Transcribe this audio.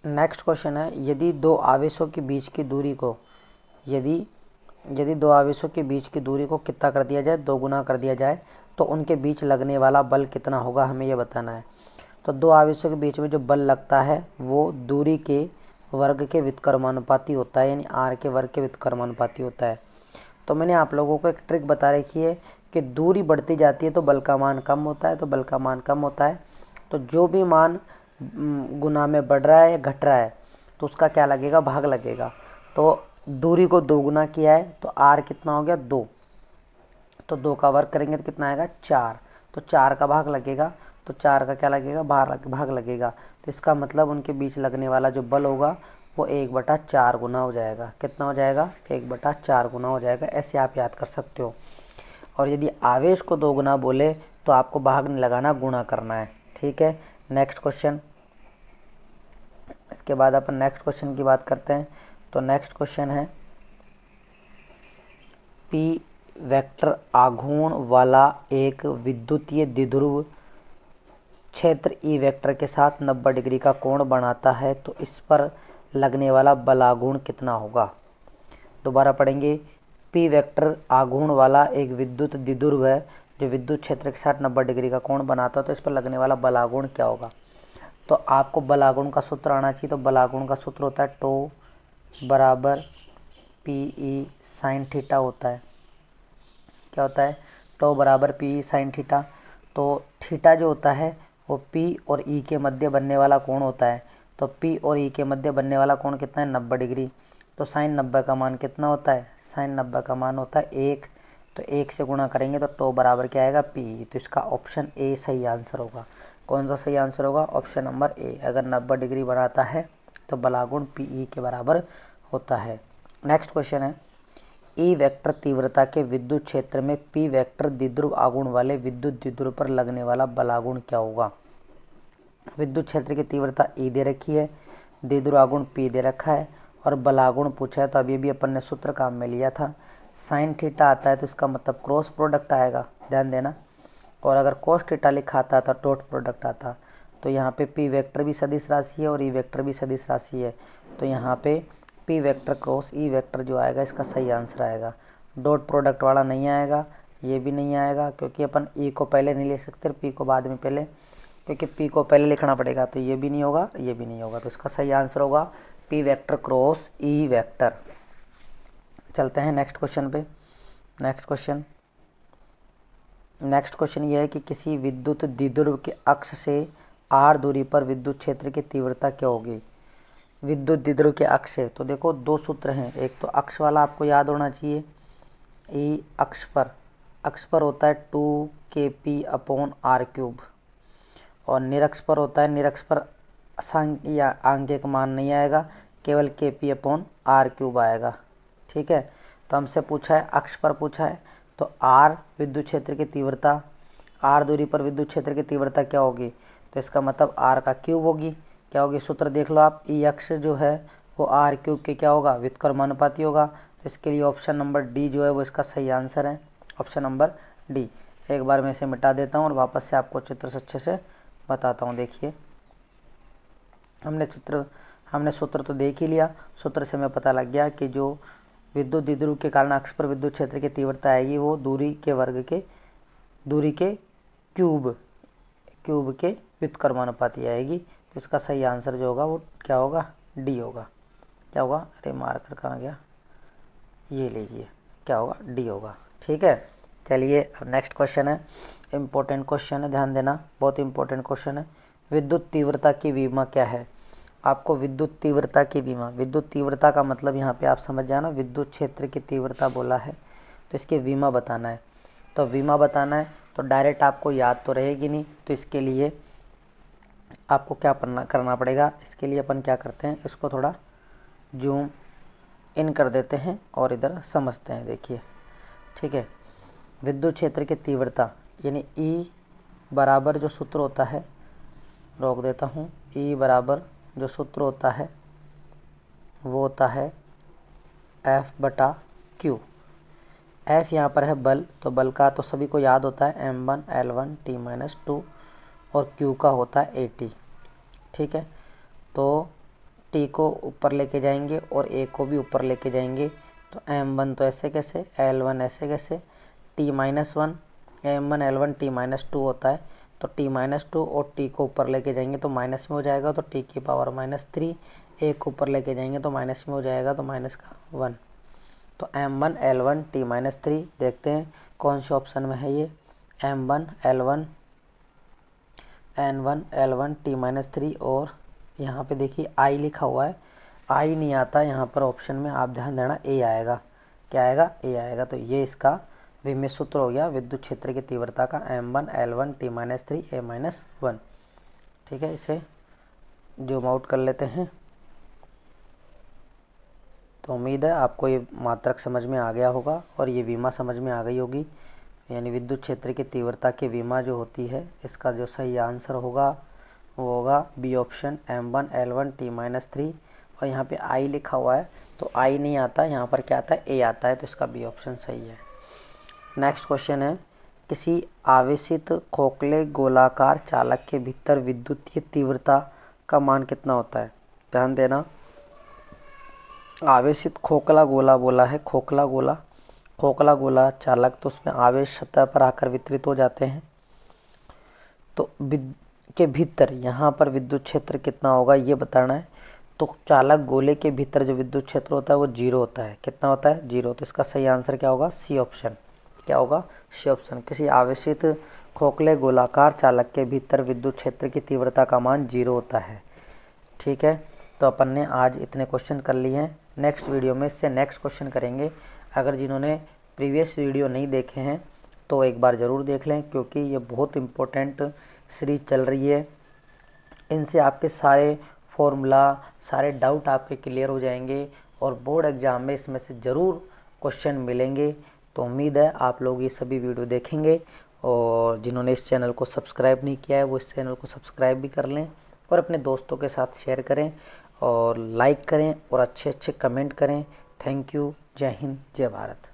Next question है, यदि दो आवेशों के बीच की दूरी को यदि यदि दो आवेशों के बीच की दूरी को कितना कर दिया जाए, 2 गुना कर दिया जाए, तो उनके बीच लगने वाला बल कितना होगा, हमें यह बताना है। तो दो आवेशों के बीच में जो बल लगता है वो दूरी के वर्ग के व्युत्क्रमानुपाती होता है, यानी r के वर्ग के व्युत्क्रमानुपाती होता है। तो मैंने आप लोगों को एक ट्रिक बता रखी है कि दूरी बढ़ती जाती है तो बल का मान कम होता है, तो बल का मान कम होता है, तो जो भी मान गुना में बढ़ रहा है या घट रहा है तो उसका क्या लगेगा, भाग लगेगा। तो दूरी को 2 गुना किया है तो r कितना हो गया, 2, तो 2 का वर्ग करेंगे तो कितना आएगा, 4, तो 4 का भाग लगेगा, तो 4 का क्या लगेगा, भाग लगेगा। तो इसका मतलब उनके बीच लगने वाला जो बल होगा वो 1/4 गुना हो जाएगा। कितना हो जाएगा, 1/4 गुना हो जाएगा। ऐसे आप याद कर सकते हो। और यदि आवेश को 2 गुना बोले तो आपको भाग नहीं लगाना, गुणा करना है। ठीक है, नेक्स्ट क्वेश्चन। इसके बाद अपन नेक्स्ट क्वेश्चन की बात करते हैं। तो नेक्स्ट क्वेश्चन है, पी वेक्टर आघूर्ण वाला एक विद्युतीय द्विध्रुव क्षेत्र ई वेक्टर के साथ 90 डिग्री का कोण बनाता है, तो इस पर लगने वाला बलाघूर्ण कितना होगा। दोबारा पढ़ेंगे, पी वेक्टर आघूर्ण वाला एक विद्युत द्विध्रुव है जो विद्युत क्षेत्र के साथ 90 डिग्री का कोण बनाता है, तो इस पर लगने वाला बलाघूर्ण क्या होगा। तो आपको बलाघूर्ण का सूत्र आना चाहिए। तो बलाघूर्ण का सूत्र होता है टो बराबर पी ई साइन थीटा होता है। क्या होता है, टो बराबर पी ई साइन थीटा। तो थीटा जो होता है वो पी और ई के मध्य बनने वाला कोण होता है। तो पी और ई के मध्य बनने वाला कोण कितना है, 90 डिग्री। तो साइन 90 का मान कितना होता है, साइन 90 का मान होता है 1। तो 1 से गुणा करेंगे तो टो बराबर क्या आएगा, पी। तो इसका ऑप्शन ए सही आंसर होगा। कौन सा सही आंसर होगा, ऑप्शन नंबर ए। अगर 90 डिग्री बनाता है तो बलागुण पी ई के बराबर होता है। नेक्स्ट क्वेश्चन है, ई वेक्टर तीव्रता के विद्युत क्षेत्र में पी वेक्टर द्विध्रुव आघूर्ण वाले विद्युत द्विध्रुव पर लगने वाला बलागुण क्या होगा। विद्युत क्षेत्र की तीव्रता ई दे रखी है, द्विध्रुव आघूर्ण पी दे रखा है और बलागुण पूछा है। तो अभी भी अपन ने सूत्र काम में लिया था, साइन थीटा आता है तो इसका मतलब क्रॉस प्रोडक्ट आएगा, ध्यान देना। और अगर कोस थीटा लिखा आता तो डॉट प्रोडक्ट आता। तो यहाँ पे पी वेक्टर भी सदिश राशि है और ई वेक्टर भी सदिश राशि है। तो यहाँ पे P vector cross E vector जो आएगा इसका सही आंसर आएगा। डॉट प्रोडक्ट वाला नहीं आएगा, ये भी नहीं आएगा, क्योंकि अपन ई को पहले नहीं ले सकते, पी को बाद में पहले, क्योंकि पी को पहले लिखना पड़ेगा। तो ये भी नहीं होगा, ये भी नहीं होगा। तो इसका सही आंसर होगा P vector cross E vector. चलते हैं नेक्स्ट क्वेश्चन पे। नेक्स्ट क्वेश्चन ये है कि किसी विद्युत द्विध्रुव के अक्ष से r दूरी पर विद्युत क्षेत्र की तीव्रता क्या होगी। विद्युत द्विध्रुव के अक्ष से, तो देखो 2 सूत्र हैं। एक तो अक्ष वाला आपको याद होना चाहिए, ई अक्ष पर होता है 2kp/r³, और निरक्ष पर होता है, निरक्ष पर या आंगिक मान नहीं आएगा, केवल kp/r³ आएगा। ठीक है, तो हमसे पूछा है, अक्ष पर पूछा है, तो r विद्युत क्षेत्र की तीव्रता, r दूरी पर विद्युत क्षेत्र की तीव्रता क्या होगी। तो इसका मतलब r का क्यूब होगी। क्या होगी, सूत्र देख लो आप, ई अक्ष जो है वो r³ के क्या होगा, व्युत्क्रमानुपाती होगा। तो इसके लिए ऑप्शन नंबर डी जो है वो इसका सही आंसर है, ऑप्शन नंबर डी। एक बार मैं इसे मिटा देता हूँ और वापस से आपको चित्र से अच्छे से बताता हूँ। देखिए, हमने सूत्र तो देख ही लिया। सूत्र से हमें पता लग गया कि जो विद्युत द्विध्रुव के कारण अक्ष पर विद्युत क्षेत्र की तीव्रता आएगी वो दूरी के क्यूब के व्युत्क्रमानुपाती आएगी। तो इसका सही आंसर जो होगा वो क्या होगा, डी होगा। क्या होगा, अरे मार्कर कहाँ गया, ये लीजिए, क्या होगा, डी होगा। ठीक है, चलिए अब नेक्स्ट क्वेश्चन है, इम्पोर्टेंट क्वेश्चन है, ध्यान देना, बहुत इंपॉर्टेंट क्वेश्चन है। विद्युत तीव्रता की विमा क्या है। आपको विद्युत तीव्रता की विमा, विद्युत तीव्रता का मतलब यहाँ पे आप समझ जाना, विद्युत क्षेत्र की तीव्रता बोला है तो इसकी विमा बताना है। तो विमा बताना है तो डायरेक्ट आपको याद तो रहेगी नहीं, तो इसके लिए आपको क्या करना पड़ेगा। इसके लिए अपन क्या करते हैं, इसको थोड़ा जूम इन कर देते हैं और इधर समझते हैं। देखिए, ठीक है, विद्युत क्षेत्र की तीव्रता यानी ई बराबर जो सूत्र होता है, रोक देता हूँ, ई बराबर जो सूत्र होता है वो होता है F/Q। F यहाँ पर है बल, तो बल का तो सभी को याद होता है m1L1T-2 और Q का होता है AT। ठीक है, तो टी को ऊपर लेके जाएंगे और ए को भी ऊपर लेके जाएंगे। तो m1 तो ऐसे कैसे, l1 ऐसे कैसे, t-1 m1 l1 t-2 होता है। तो t-2 और t को ऊपर लेके जाएंगे तो माइनस में हो जाएगा, तो t की पावर -3। ए को ऊपर लेके जाएंगे तो माइनस में हो जाएगा, तो माइनस का 1। तो m1 l1 t-3 देखते हैं कौन से ऑप्शन में है ये। m1 l1 n1 l1 t-3 और यहाँ पे देखिए i लिखा हुआ है, i नहीं आता यहाँ पर ऑप्शन में, आप ध्यान देना a आएगा। क्या आएगा, a आएगा। तो ये इसका विमेय सूत्र हो गया विद्युत क्षेत्र की तीव्रता का, m1 l1 t-3 a-1। ठीक है, इसे जूम आउट कर लेते हैं। तो उम्मीद है आपको ये मात्रक समझ में आ गया होगा और ये विमा समझ में आ गई होगी। यानी विद्युत क्षेत्र की तीव्रता की विमा जो होती है, इसका जो सही आंसर होगा वो होगा B option m1 l1 t-3। और यहाँ पे i लिखा हुआ है तो i नहीं आता, यहाँ पर क्या आता है, a आता है। तो इसका बी ऑप्शन सही है। नेक्स्ट क्वेश्चन है, किसी आवेशित खोखले गोलाकार चालक के भीतर विद्युतीय तीव्रता का मान कितना होता है। ध्यान देना, आवेशित खोखला गोला बोला है, खोखला गोला चालक, तो उसमें आवेश सतह पर आकर वितरित हो जाते हैं। तो के भीतर यहाँ पर विद्युत क्षेत्र कितना होगा ये बताना है। तो चालक गोले के भीतर जो विद्युत क्षेत्र होता है वो 0 होता है। कितना होता है, 0। तो इसका सही आंसर क्या होगा, सी ऑप्शन। क्या होगा, सी ऑप्शन। किसी आवेशित खोखले गोलाकार चालक के भीतर विद्युत क्षेत्र की तीव्रता का मान 0 होता है। ठीक है, तो अपन ने आज इतने क्वेश्चन कर लिए हैं। नेक्स्ट वीडियो में इससे नेक्स्ट क्वेश्चन करेंगे। अगर जिन्होंने प्रीवियस वीडियो नहीं देखे हैं तो एक बार ज़रूर देख लें, क्योंकि ये बहुत इम्पोर्टेंट सीरीज चल रही है। इनसे आपके सारे फॉर्मूला, सारे डाउट आपके क्लियर हो जाएंगे और बोर्ड एग्ज़ाम में इसमें से ज़रूर क्वेश्चन मिलेंगे। तो उम्मीद है आप लोग ये सभी वीडियो देखेंगे, और जिन्होंने इस चैनल को सब्सक्राइब नहीं किया है वो इस चैनल को सब्सक्राइब भी कर लें और अपने दोस्तों के साथ शेयर करें और लाइक करें और अच्छे अच्छे कमेंट करें। Thank you. जय हिंद, जय भारत।